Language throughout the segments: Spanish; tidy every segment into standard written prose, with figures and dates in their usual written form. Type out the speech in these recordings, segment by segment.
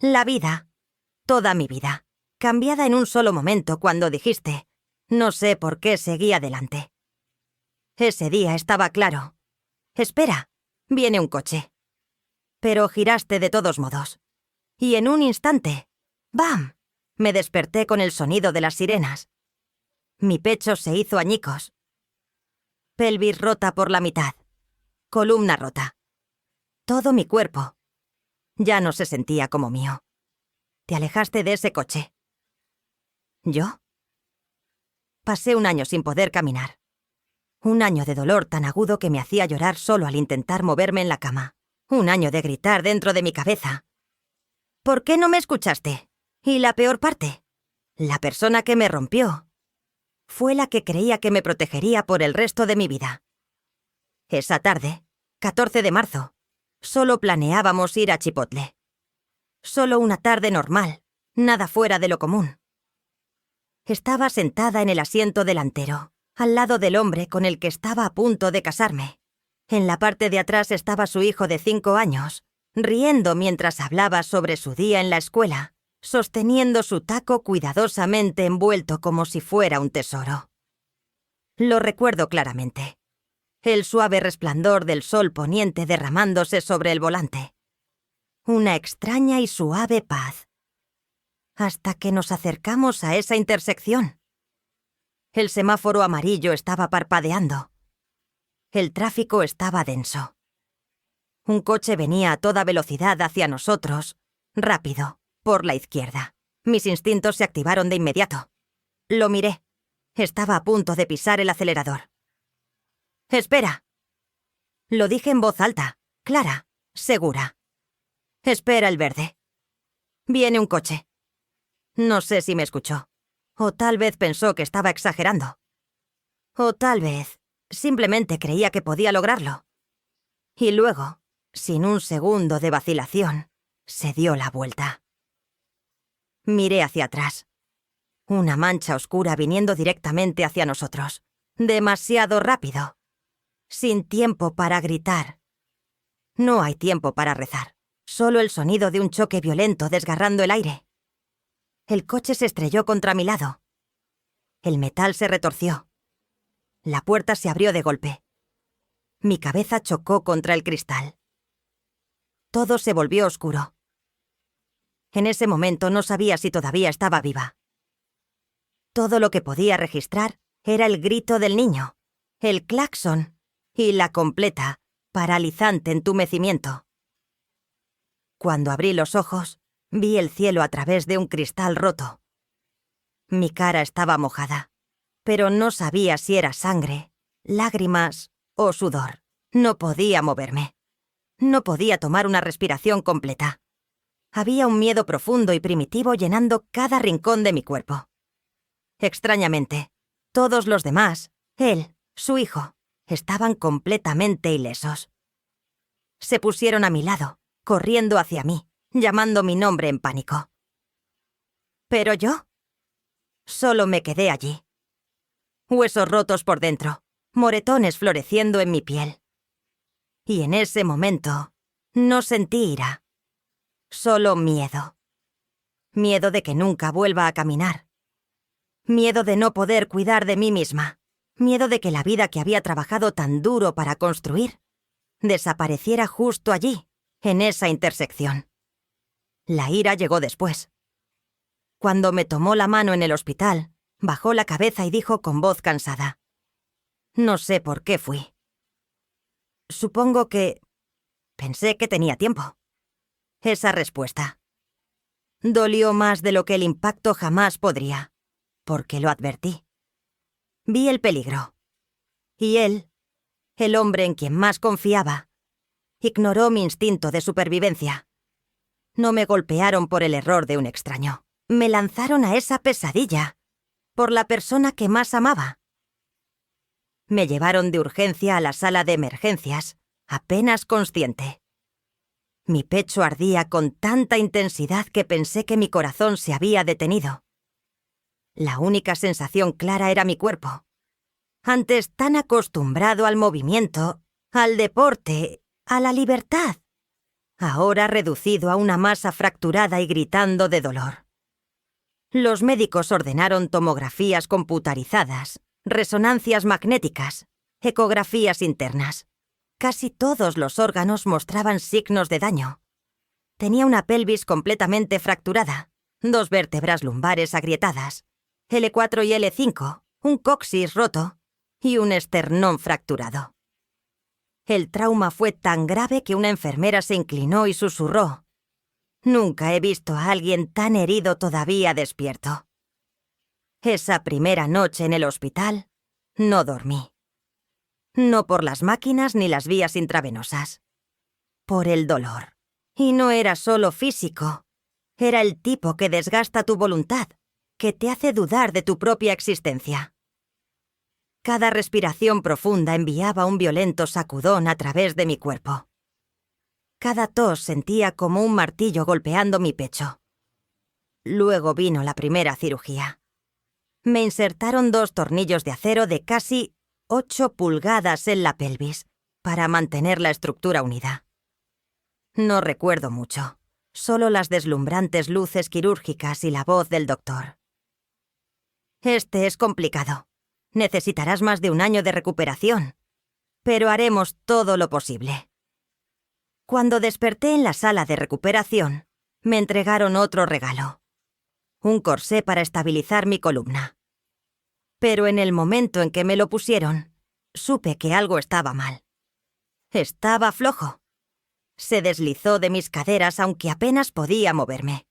La vida, toda mi vida, cambiada en un solo momento cuando dijiste, no sé por qué seguí adelante. Ese día estaba claro. Espera, viene un coche. Pero giraste de todos modos. Y en un instante, ¡bam!, me desperté con el sonido de las sirenas. Mi pecho se hizo añicos. Pelvis rota por la mitad. Columna rota. Todo mi cuerpo. Ya no se sentía como mío. Te alejaste de ese coche. ¿Yo? Pasé un año sin poder caminar. Un año de dolor tan agudo que me hacía llorar solo al intentar moverme en la cama. Un año de gritar dentro de mi cabeza. ¿Por qué no me escuchaste? Y la peor parte, la persona que me rompió, fue la que creía que me protegería por el resto de mi vida. Esa tarde, 14 de marzo, solo planeábamos ir a Chipotle. Solo una tarde normal, nada fuera de lo común. Estaba sentada en el asiento delantero, al lado del hombre con el que estaba a punto de casarme. En la parte de atrás estaba su hijo de 5 años, riendo mientras hablaba sobre su día en la escuela, sosteniendo su taco cuidadosamente envuelto como si fuera un tesoro. Lo recuerdo claramente. El suave resplandor del sol poniente derramándose sobre el volante. Una extraña y suave paz. Hasta que nos acercamos a esa intersección. El semáforo amarillo estaba parpadeando. El tráfico estaba denso. Un coche venía a toda velocidad hacia nosotros, rápido, por la izquierda. Mis instintos se activaron de inmediato. Lo miré. Estaba a punto de pisar el acelerador. «¡Espera!». Lo dije en voz alta, clara, segura. «Espera el verde. Viene un coche». No sé si me escuchó. O tal vez pensó que estaba exagerando. O tal vez simplemente creía que podía lograrlo. Y luego, sin un segundo de vacilación, se dio la vuelta. Miré hacia atrás. Una mancha oscura viniendo directamente hacia nosotros. Demasiado rápido. Sin tiempo para gritar. No hay tiempo para rezar. Solo el sonido de un choque violento desgarrando el aire. El coche se estrelló contra mi lado. El metal se retorció. La puerta se abrió de golpe. Mi cabeza chocó contra el cristal. Todo se volvió oscuro. En ese momento no sabía si todavía estaba viva. Todo lo que podía registrar era el grito del niño, el claxon y la completa, paralizante entumecimiento. Cuando abrí los ojos, vi el cielo a través de un cristal roto. Mi cara estaba mojada, pero no sabía si era sangre, lágrimas o sudor. No podía moverme. No podía tomar una respiración completa. Había un miedo profundo y primitivo llenando cada rincón de mi cuerpo. Extrañamente, todos los demás, él, su hijo, estaban completamente ilesos. Se pusieron a mi lado, corriendo hacia mí, llamando mi nombre en pánico. Pero yo solo me quedé allí. Huesos rotos por dentro, moretones floreciendo en mi piel. Y en ese momento no sentí ira, solo miedo. Miedo de que nunca vuelva a caminar. Miedo de no poder cuidar de mí misma. Miedo de que la vida que había trabajado tan duro para construir desapareciera justo allí, en esa intersección. La ira llegó después. Cuando me tomó la mano en el hospital, bajó la cabeza y dijo con voz cansada: «No sé por qué fui. Supongo que... pensé que tenía tiempo». Esa respuesta dolió más de lo que el impacto jamás podría, porque lo advertí. Vi el peligro. Y él, el hombre en quien más confiaba, ignoró mi instinto de supervivencia. No me golpearon por el error de un extraño. Me lanzaron a esa pesadilla, por la persona que más amaba. Me llevaron de urgencia a la sala de emergencias, apenas consciente. Mi pecho ardía con tanta intensidad que pensé que mi corazón se había detenido. La única sensación clara era mi cuerpo. Antes tan acostumbrado al movimiento, al deporte, a la libertad. ahora reducido a una masa fracturada y gritando de dolor. Los médicos ordenaron tomografías computarizadas, resonancias magnéticas, ecografías internas. Casi todos los órganos mostraban signos de daño. Tenía una pelvis completamente fracturada, 2 vértebras lumbares agrietadas, L4 y L5, un coxis roto y un esternón fracturado. El trauma fue tan grave que una enfermera se inclinó y susurró: «Nunca he visto a alguien tan herido todavía despierto». Esa primera noche en el hospital, no dormí. No por las máquinas ni las vías intravenosas. Por el dolor. Y no era solo físico. Era el tipo que desgasta tu voluntad, que te hace dudar de tu propia existencia. Cada respiración profunda enviaba un violento sacudón a través de mi cuerpo. Cada tos sentía como un martillo golpeando mi pecho. Luego vino la primera cirugía. Me insertaron 2 tornillos de acero de casi 8 pulgadas en la pelvis para mantener la estructura unida. No recuerdo mucho, solo las deslumbrantes luces quirúrgicas y la voz del doctor. «Este es complicado. Necesitarás más de 1 año de recuperación, pero haremos todo lo posible». Cuando desperté en la sala de recuperación, me entregaron otro regalo: un corsé para estabilizar mi columna. Pero en el momento en que me lo pusieron, supe que algo estaba mal. Estaba flojo. Se deslizó de mis caderas aunque apenas podía moverme.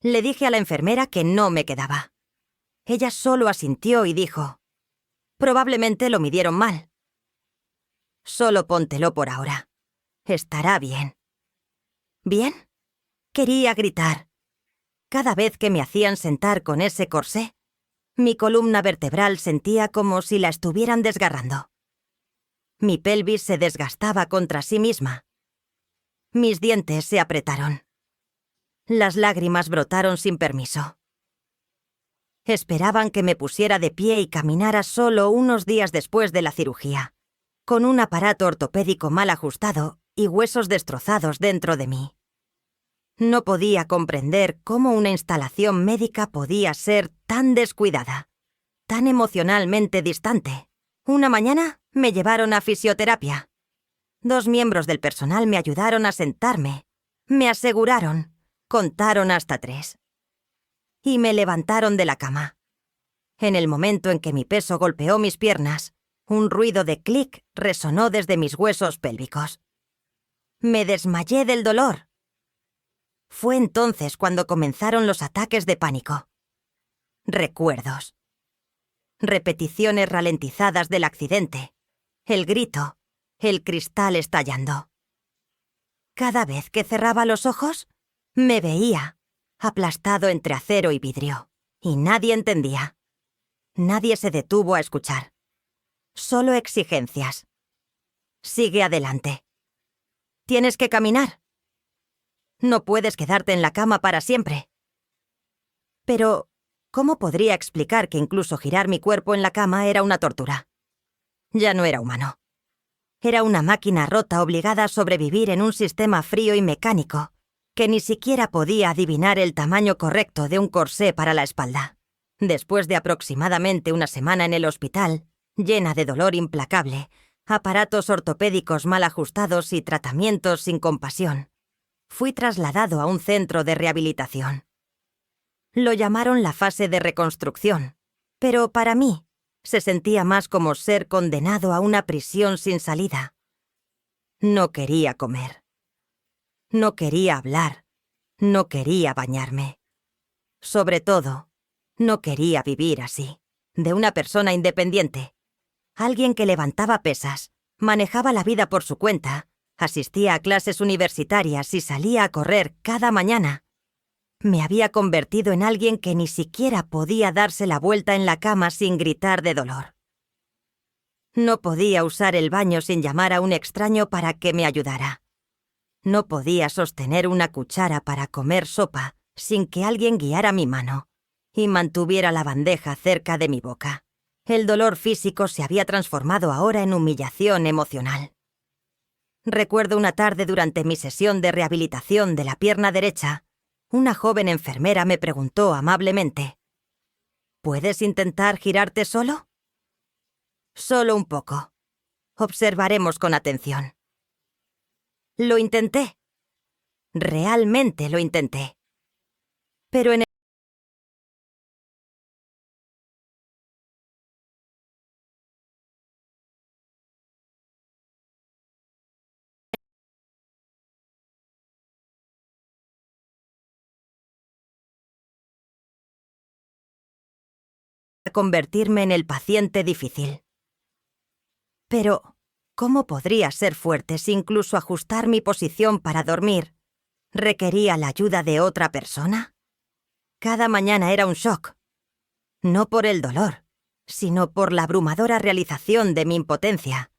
Le dije a la enfermera que no me quedaba. Ella solo asintió y dijo: «Probablemente lo midieron mal. Solo póntelo por ahora. Estará bien». ¿Bien? Quería gritar. Cada vez que me hacían sentar con ese corsé, mi columna vertebral sentía como si la estuvieran desgarrando. Mi pelvis se desgastaba contra sí misma. Mis dientes se apretaron. Las lágrimas brotaron sin permiso. Esperaban que me pusiera de pie y caminara solo unos días después de la cirugía, con un aparato ortopédico mal ajustado y huesos destrozados dentro de mí. No podía comprender cómo una instalación médica podía ser tan descuidada, tan emocionalmente distante. Una mañana me llevaron a fisioterapia. 2 miembros del personal me ayudaron a sentarme, me aseguraron, contaron hasta 3. Y me levantaron de la cama. En el momento en que mi peso golpeó mis piernas, un ruido de clic resonó desde mis huesos pélvicos. Me desmayé del dolor. Fue entonces cuando comenzaron los ataques de pánico. Recuerdos. Repeticiones ralentizadas del accidente. El grito. El cristal estallando. Cada vez que cerraba los ojos, me veía, aplastado entre acero y vidrio. Y nadie entendía. Nadie se detuvo a escuchar. Solo exigencias. Sigue adelante. Tienes que caminar. No puedes quedarte en la cama para siempre. Pero, ¿cómo podría explicar que incluso girar mi cuerpo en la cama era una tortura? Ya no era humano. Era una máquina rota obligada a sobrevivir en un sistema frío y mecánico, que ni siquiera podía adivinar el tamaño correcto de un corsé para la espalda. Después de aproximadamente 1 semana en el hospital, llena de dolor implacable, aparatos ortopédicos mal ajustados y tratamientos sin compasión, fui trasladado a un centro de rehabilitación. Lo llamaron la fase de reconstrucción, pero para mí se sentía más como ser condenado a una prisión sin salida. No quería comer. No quería hablar. No quería bañarme. Sobre todo, no quería vivir así, de una persona independiente. Alguien que levantaba pesas, manejaba la vida por su cuenta, asistía a clases universitarias y salía a correr cada mañana. Me había convertido en alguien que ni siquiera podía darse la vuelta en la cama sin gritar de dolor. No podía usar el baño sin llamar a un extraño para que me ayudara. No podía sostener una cuchara para comer sopa sin que alguien guiara mi mano y mantuviera la bandeja cerca de mi boca. El dolor físico se había transformado ahora en humillación emocional. Recuerdo una tarde durante mi sesión de rehabilitación de la pierna derecha, una joven enfermera me preguntó amablemente: ¿puedes intentar girarte solo? Solo un poco. Observaremos con atención. Lo intenté. Realmente lo intenté. Pero en convertirme en el paciente difícil. Pero, ¿cómo podría ser fuerte si incluso ajustar mi posición para dormir requería la ayuda de otra persona? Cada mañana era un shock. No por el dolor, sino por la abrumadora realización de mi impotencia,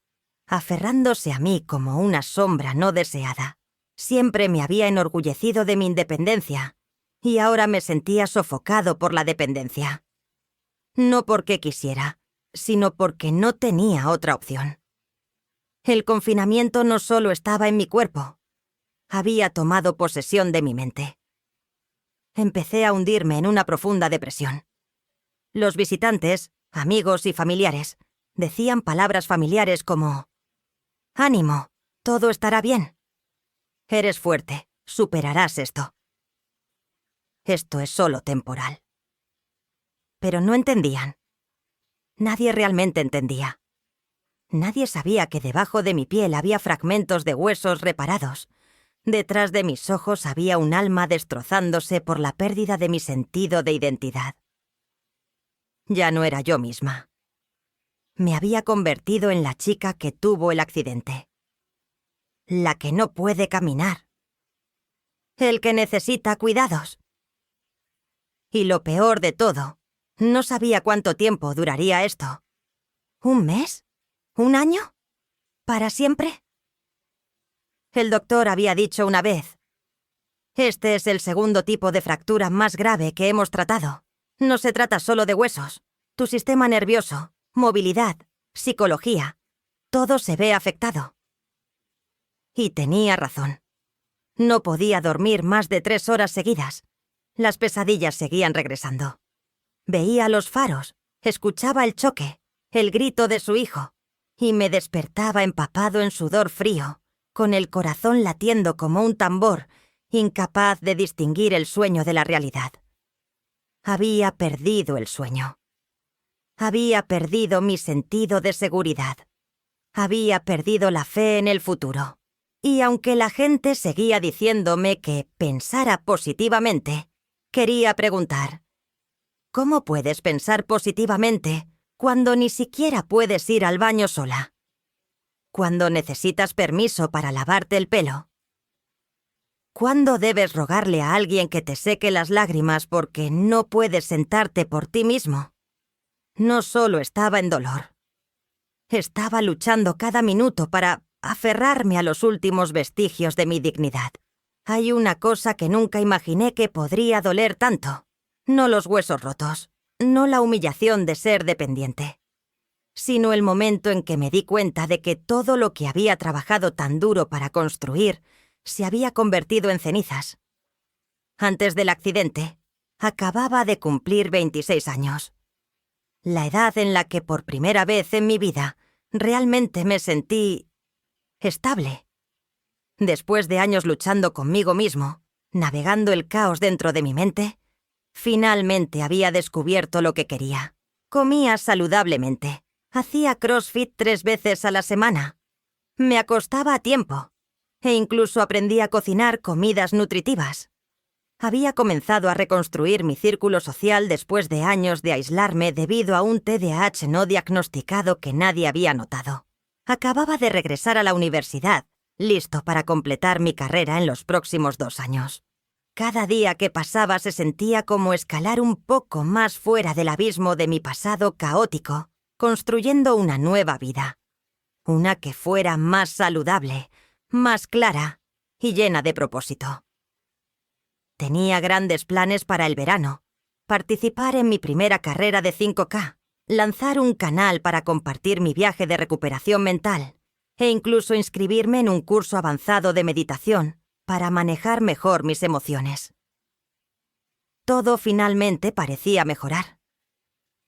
aferrándose a mí como una sombra no deseada. Siempre me había enorgullecido de mi independencia, y ahora me sentía sofocado por la dependencia. No porque quisiera, sino porque no tenía otra opción. El confinamiento no solo estaba en mi cuerpo, había tomado posesión de mi mente. Empecé a hundirme en una profunda depresión. Los visitantes, amigos y familiares, decían palabras familiares como: «Ánimo, todo estará bien. Eres fuerte, superarás esto. Esto es solo temporal». Pero no entendían. Nadie realmente entendía. Nadie sabía que debajo de mi piel había fragmentos de huesos reparados. Detrás de mis ojos había un alma destrozándose por la pérdida de mi sentido de identidad. Ya no era yo misma. Me había convertido en la chica que tuvo el accidente. La que no puede caminar. El que necesita cuidados. Y lo peor de todo, no sabía cuánto tiempo duraría esto. ¿Un mes? ¿Un año? ¿Para siempre? El doctor había dicho una vez: «Este es el segundo tipo de fractura más grave que hemos tratado. No se trata solo de huesos. Tu sistema nervioso, movilidad, psicología, todo se ve afectado». Y tenía razón. No podía dormir más de 3 horas seguidas. Las pesadillas seguían regresando. Veía los faros, escuchaba el choque, el grito de su hijo, y me despertaba empapado en sudor frío, con el corazón latiendo como un tambor, incapaz de distinguir el sueño de la realidad. Había perdido el sueño. Había perdido mi sentido de seguridad. Había perdido la fe en el futuro. Y aunque la gente seguía diciéndome que pensara positivamente, quería preguntar: ¿cómo puedes pensar positivamente cuando ni siquiera puedes ir al baño sola? ¿Cuando necesitas permiso para lavarte el pelo? ¿Cuándo debes rogarle a alguien que te seque las lágrimas porque no puedes sentarte por ti mismo? No solo estaba en dolor. Estaba luchando cada minuto para aferrarme a los últimos vestigios de mi dignidad. Hay una cosa que nunca imaginé que podría doler tanto. No los huesos rotos, no la humillación de ser dependiente, sino el momento en que me di cuenta de que todo lo que había trabajado tan duro para construir se había convertido en cenizas. Antes del accidente, acababa de cumplir 26 años. La edad en la que por primera vez en mi vida realmente me sentí estable. Después de años luchando conmigo mismo, navegando el caos dentro de mi mente, finalmente había descubierto lo que quería. Comía saludablemente. Hacía CrossFit 3 veces a la semana. Me acostaba a tiempo. E incluso aprendí a cocinar comidas nutritivas. Había comenzado a reconstruir mi círculo social después de años de aislarme debido a un TDAH no diagnosticado que nadie había notado. Acababa de regresar a la universidad, listo para completar mi carrera en los próximos 2 años. Cada día que pasaba se sentía como escalar un poco más fuera del abismo de mi pasado caótico, construyendo una nueva vida. Una que fuera más saludable, más clara y llena de propósito. Tenía grandes planes para el verano: participar en mi primera carrera de 5K, lanzar un canal para compartir mi viaje de recuperación mental e incluso inscribirme en un curso avanzado de meditación para manejar mejor mis emociones. Todo finalmente parecía mejorar.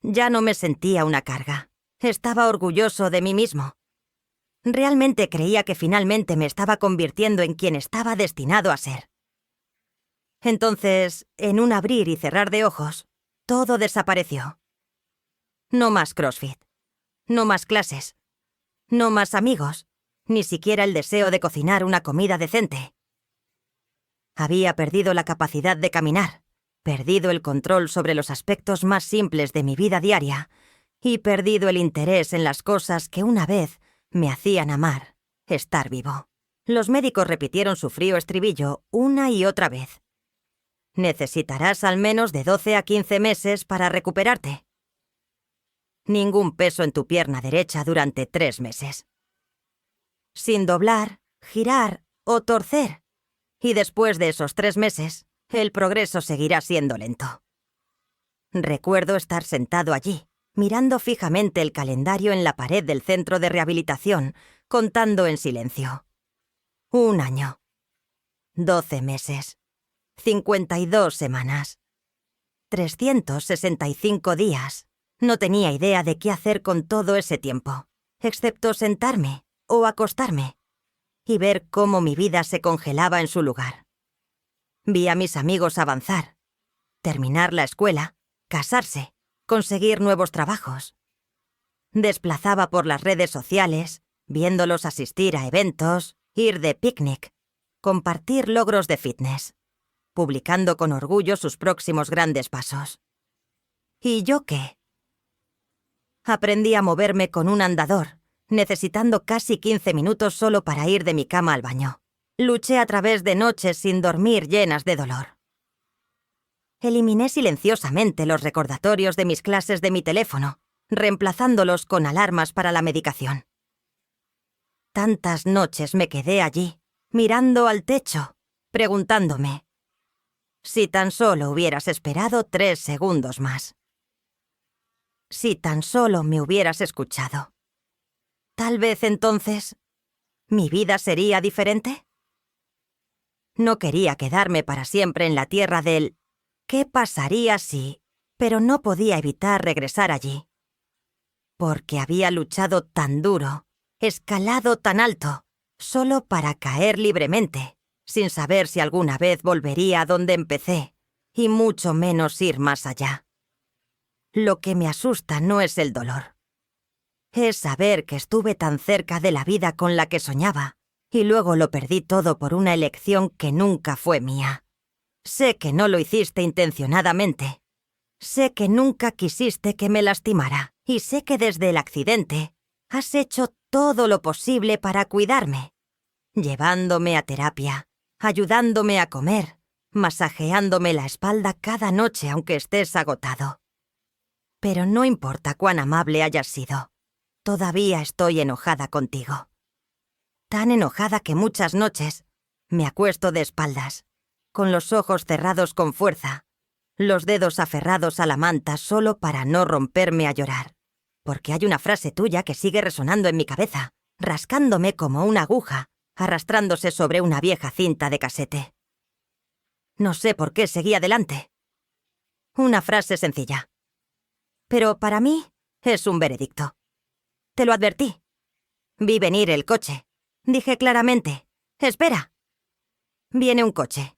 Ya no me sentía una carga. Estaba orgulloso de mí mismo. Realmente creía que finalmente me estaba convirtiendo en quien estaba destinado a ser. Entonces, en un abrir y cerrar de ojos, todo desapareció. No más CrossFit. No más clases. No más amigos. Ni siquiera el deseo de cocinar una comida decente. Había perdido la capacidad de caminar, perdido el control sobre los aspectos más simples de mi vida diaria y perdido el interés en las cosas que una vez me hacían amar, estar vivo. Los médicos repitieron su frío estribillo una y otra vez. Necesitarás al menos de 12 a 15 meses para recuperarte. Ningún peso en tu pierna derecha durante 3 meses. Sin doblar, girar o torcer. Y después de esos 3 meses, el progreso seguirá siendo lento. Recuerdo estar sentado allí, mirando fijamente el calendario en la pared del centro de rehabilitación, contando en silencio. 1 año. 12 meses. 52 semanas. 365 días. No tenía idea de qué hacer con todo ese tiempo, excepto sentarme o acostarme y ver cómo mi vida se congelaba en su lugar. Vi a mis amigos avanzar, terminar la escuela, casarse, conseguir nuevos trabajos. Desplazaba por las redes sociales, viéndolos asistir a eventos, ir de picnic, compartir logros de fitness, publicando con orgullo sus próximos grandes pasos. ¿Y yo qué? Aprendí a moverme con un andador, necesitando casi 15 minutos solo para ir de mi cama al baño. Luché a través de noches sin dormir llenas de dolor. Eliminé silenciosamente los recordatorios de mis clases de mi teléfono, reemplazándolos con alarmas para la medicación. Tantas noches me quedé allí, mirando al techo, preguntándome, si tan solo hubieras esperado 3 segundos más. Si tan solo me hubieras escuchado. Tal vez entonces, ¿mi vida sería diferente? No quería quedarme para siempre en la tierra del ¿qué pasaría si? Pero no podía evitar regresar allí. Porque había luchado tan duro, escalado tan alto, solo para caer libremente, sin saber si alguna vez volvería a donde empecé, y mucho menos ir más allá. Lo que me asusta no es el dolor. Es saber que estuve tan cerca de la vida con la que soñaba, y luego lo perdí todo por una elección que nunca fue mía. Sé que no lo hiciste intencionadamente. Sé que nunca quisiste que me lastimara, y sé que desde el accidente has hecho todo lo posible para cuidarme, llevándome a terapia, ayudándome a comer, masajeándome la espalda cada noche aunque estés agotado. Pero no importa cuán amable hayas sido, todavía estoy enojada contigo. Tan enojada que muchas noches me acuesto de espaldas, con los ojos cerrados con fuerza, los dedos aferrados a la manta solo para no romperme a llorar, porque hay una frase tuya que sigue resonando en mi cabeza, rascándome como una aguja, arrastrándose sobre una vieja cinta de casete. No sé por qué seguí adelante. Una frase sencilla. Pero para mí es un veredicto. Te lo advertí. Vi venir el coche. Dije claramente, «Espera». Viene un coche.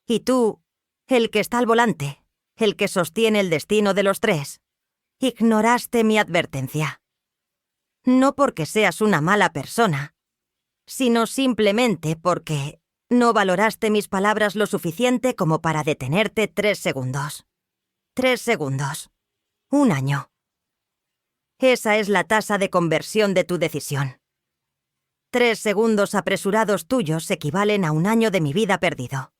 Y tú, el que está al volante, el que sostiene el destino de los 3, ignoraste mi advertencia. No porque seas una mala persona, sino simplemente porque no valoraste mis palabras lo suficiente como para detenerte 3 segundos. 3 segundos. 1 año. Esa es la tasa de conversión de tu decisión. 3 segundos apresurados tuyos equivalen a 1 año de mi vida perdido.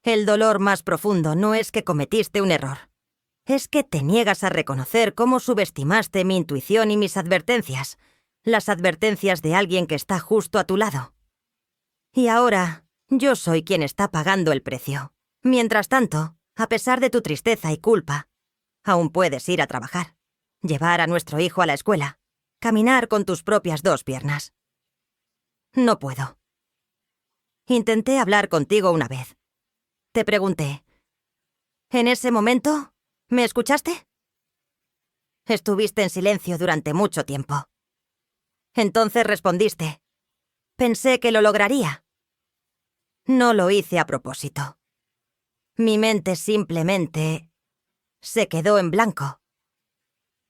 El dolor más profundo no es que cometiste un error. Es que te niegas a reconocer cómo subestimaste mi intuición y mis advertencias, las advertencias de alguien que está justo a tu lado. Y ahora, yo soy quien está pagando el precio. Mientras tanto, a pesar de tu tristeza y culpa, aún puedes ir a trabajar, llevar a nuestro hijo a la escuela, Caminar con tus propias 2 piernas. No puedo. Intenté hablar contigo una vez. Te pregunté, ¿en ese momento me escuchaste? Estuviste en silencio durante mucho tiempo. Entonces respondiste, pensé que lo lograría. No lo hice a propósito. Mi mente simplemente se quedó en blanco.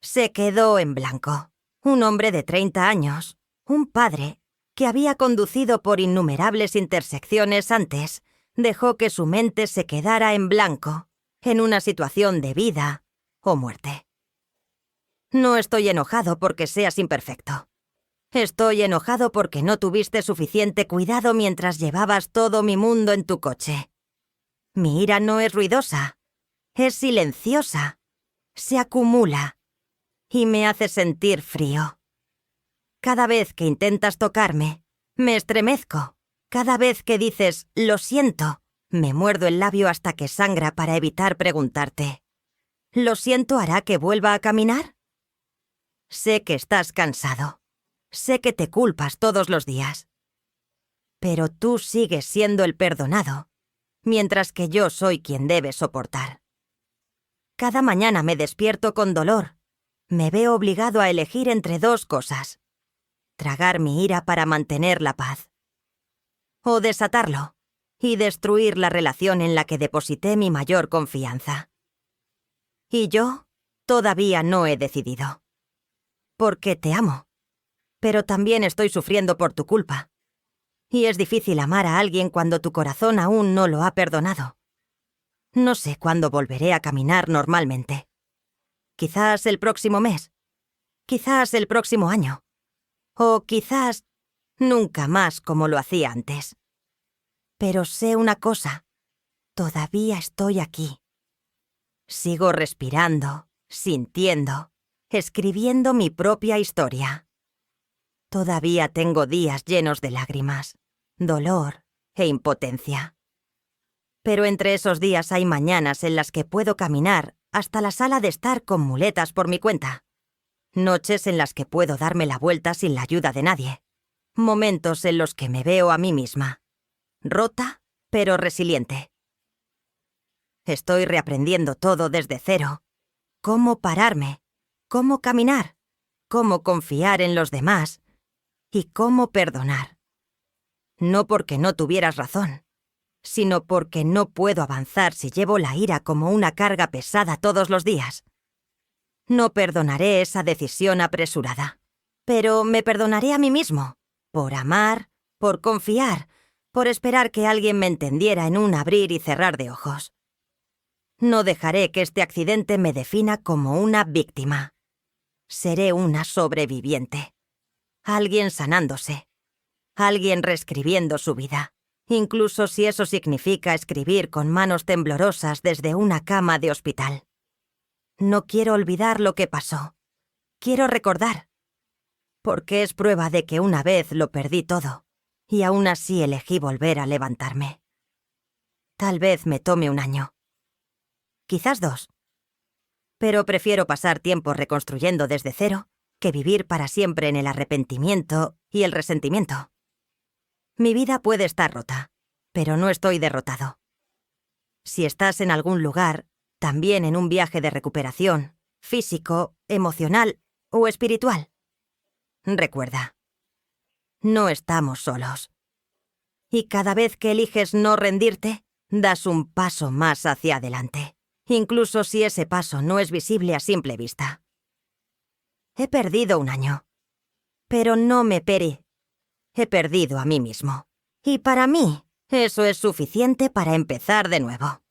Se quedó en blanco. Un hombre de 30 años, un padre, que había conducido por innumerables intersecciones antes, dejó que su mente se quedara en blanco, en una situación de vida o muerte. No estoy enojado porque seas imperfecto. Estoy enojado porque no tuviste suficiente cuidado mientras llevabas todo mi mundo en tu coche. Mi ira no es ruidosa, es silenciosa, se acumula y me hace sentir frío. Cada vez que intentas tocarme, me estremezco. Cada vez que dices «lo siento», me muerdo el labio hasta que sangra para evitar preguntarte «¿lo siento hará que vuelva a caminar?» Sé que estás cansado. Sé que te culpas todos los días. Pero tú sigues siendo el perdonado, mientras que yo soy quien debe soportar. Cada mañana me despierto con dolor. Me veo obligado a elegir entre 2 cosas. Tragar mi ira para mantener la paz. O desatarlo y destruir la relación en la que deposité mi mayor confianza. Y yo todavía no he decidido. Porque te amo. Pero también estoy sufriendo por tu culpa. Y es difícil amar a alguien cuando tu corazón aún no lo ha perdonado. No sé cuándo volveré a caminar normalmente. Quizás el próximo mes. Quizás el próximo año. O quizás nunca más como lo hacía antes. Pero sé una cosa. Todavía estoy aquí. Sigo respirando, sintiendo, escribiendo mi propia historia. Todavía tengo días llenos de lágrimas, dolor e impotencia. Pero entre esos días hay mañanas en las que puedo caminar hasta la sala de estar con muletas por mi cuenta. Noches en las que puedo darme la vuelta sin la ayuda de nadie. Momentos en los que me veo a mí misma. Rota, pero resiliente. Estoy reaprendiendo todo desde cero. Cómo pararme, cómo caminar, cómo confiar en los demás y cómo perdonar. No porque no tuvieras razón, sino porque no puedo avanzar si llevo la ira como una carga pesada todos los días. No perdonaré esa decisión apresurada, pero me perdonaré a mí mismo, por amar, por confiar, por esperar que alguien me entendiera en un abrir y cerrar de ojos. No dejaré que este accidente me defina como una víctima. Seré una sobreviviente. Alguien sanándose. Alguien reescribiendo su vida, incluso si eso significa escribir con manos temblorosas desde una cama de hospital. No quiero olvidar lo que pasó. Quiero recordar. Porque es prueba de que una vez lo perdí todo, y aún así elegí volver a levantarme. Tal vez me tome 1 año. Quizás 2. Pero prefiero pasar tiempo reconstruyendo desde cero que vivir para siempre en el arrepentimiento y el resentimiento. Mi vida puede estar rota, pero no estoy derrotado. Si estás en algún lugar, también en un viaje de recuperación, físico, emocional o espiritual, recuerda, no estamos solos. Y cada vez que eliges no rendirte, das un paso más hacia adelante, incluso si ese paso no es visible a simple vista. He perdido 1 año, pero no me perdí. He perdido a mí mismo. Y para mí, eso es suficiente para empezar de nuevo.